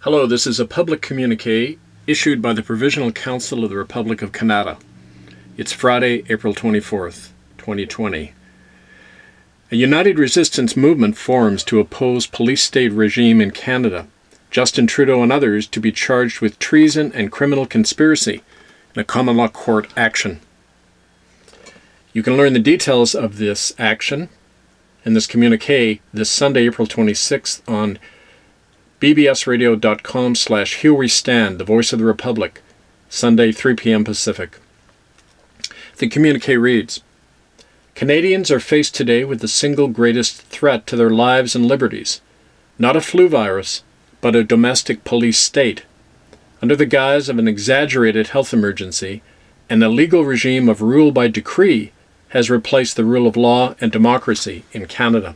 Hello, this is a public communique issued by the Provisional Council of the Republic of Canada. It's Friday, April 24th, 2020. A united resistance movement forms to oppose police state regime in Canada. Justin Trudeau and others to be charged with treason and criminal conspiracy in a common law court action. You can learn the details of this action and this communique this Sunday, April 26th on bbsradio.com/Here We Stand, the Voice of the Republic, Sunday, 3 p.m. Pacific. The communique reads, Canadians are faced today with the single greatest threat to their lives and liberties, not a flu virus, but a domestic police state. Under the guise of an exaggerated health emergency, an illegal regime of rule by decree has replaced the rule of law and democracy in Canada.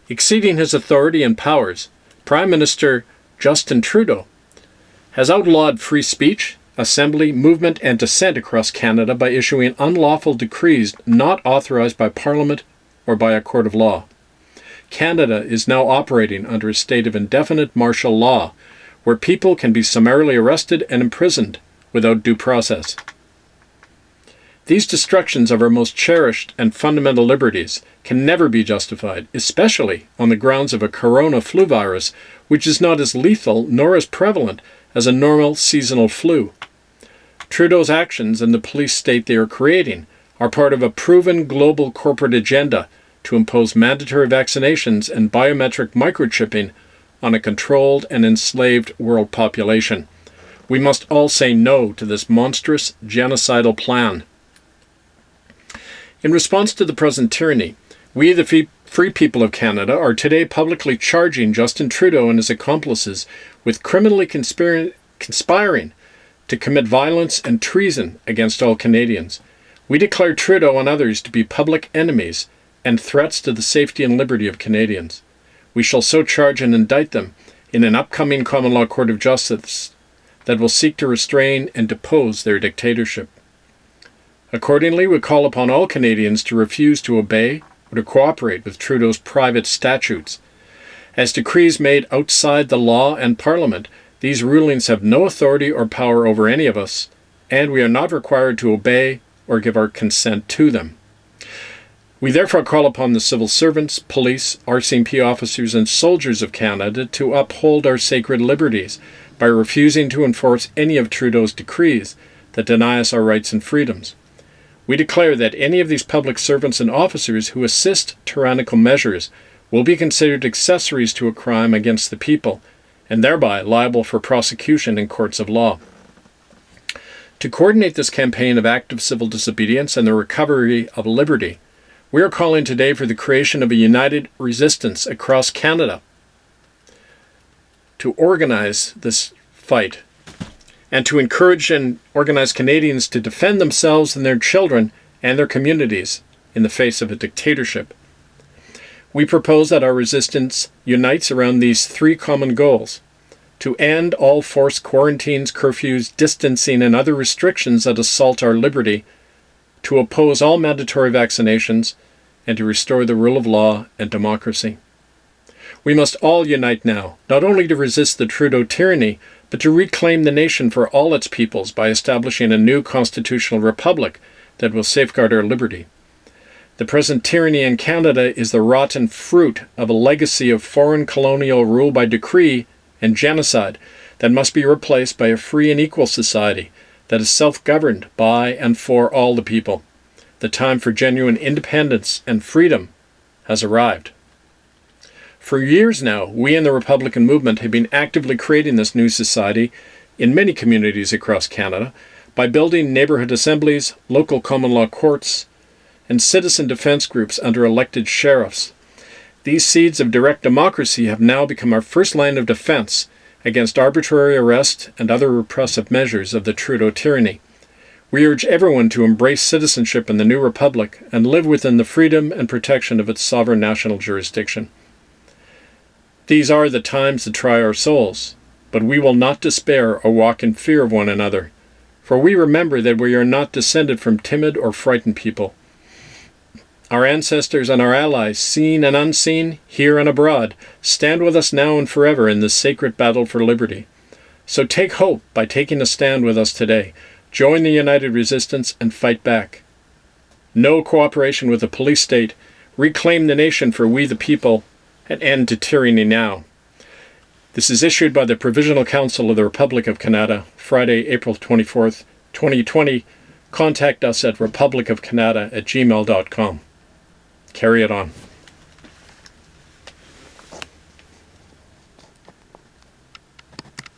Exceeding his authority and powers, Prime Minister Justin Trudeau has outlawed free speech, assembly, movement, and dissent across Canada by issuing unlawful decrees not authorized by Parliament or by a court of law. Canada is now operating under a state of indefinite martial law, where people can be summarily arrested and imprisoned without due process. These destructions of our most cherished and fundamental liberties can never be justified, especially on the grounds of a corona flu virus, which is not as lethal nor as prevalent as a normal seasonal flu. Trudeau's actions and the police state they are creating are part of a proven global corporate agenda to impose mandatory vaccinations and biometric microchipping on a controlled and enslaved world population. We must all say no to this monstrous genocidal plan. In response to the present tyranny, we, the free people of Canada, are today publicly charging Justin Trudeau and his accomplices with criminally conspiring to commit violence and treason against all Canadians. We declare Trudeau and others to be public enemies and threats to the safety and liberty of Canadians. We shall so charge and indict them in an upcoming common law court of justice that will seek to restrain and depose their dictatorship. Accordingly, we call upon all Canadians to refuse to obey or to cooperate with Trudeau's private statutes. As decrees made outside the law and Parliament, these rulings have no authority or power over any of us, and we are not required to obey or give our consent to them. We therefore call upon the civil servants, police, RCMP officers, and soldiers of Canada to uphold our sacred liberties by refusing to enforce any of Trudeau's decrees that deny us our rights and freedoms. We declare that any of these public servants and officers who assist tyrannical measures will be considered accessories to a crime against the people, and thereby liable for prosecution in courts of law. To coordinate this campaign of active civil disobedience and the recovery of liberty, we are calling today for the creation of a united resistance across Canada to organize this fight and to encourage and organize Canadians to defend themselves and their children and their communities in the face of a dictatorship. We propose that our resistance unites around these three common goals: to end all forced quarantines, curfews, distancing, and other restrictions that assault our liberty, to oppose all mandatory vaccinations, and to restore the rule of law and democracy. We must all unite now, not only to resist the Trudeau tyranny, but to reclaim the nation for all its peoples by establishing a new constitutional republic that will safeguard our liberty. The present tyranny in Canada is the rotten fruit of a legacy of foreign colonial rule by decree and genocide that must be replaced by a free and equal society that is self-governed by and for all the people. The time for genuine independence and freedom has arrived. For years now, we in the Republican movement have been actively creating this new society in many communities across Canada by building neighborhood assemblies, local common law courts, and citizen defense groups under elected sheriffs. These seeds of direct democracy have now become our first line of defense against arbitrary arrest and other repressive measures of the Trudeau tyranny. We urge everyone to embrace citizenship in the new republic and live within the freedom and protection of its sovereign national jurisdiction. These are the times to try our souls, but we will not despair or walk in fear of one another, for we remember that we are not descended from timid or frightened people. Our ancestors and our allies, seen and unseen, here and abroad, stand with us now and forever in this sacred battle for liberty. So take hope by taking a stand with us today. Join the united resistance and fight back. No cooperation with the police state. Reclaim the nation for we the people, and end to tyranny now. This is issued by the Provisional Council of the Republic of Canada, Friday, April 24th, 2020. Contact us at republicofcanada@gmail.com. Carry it on.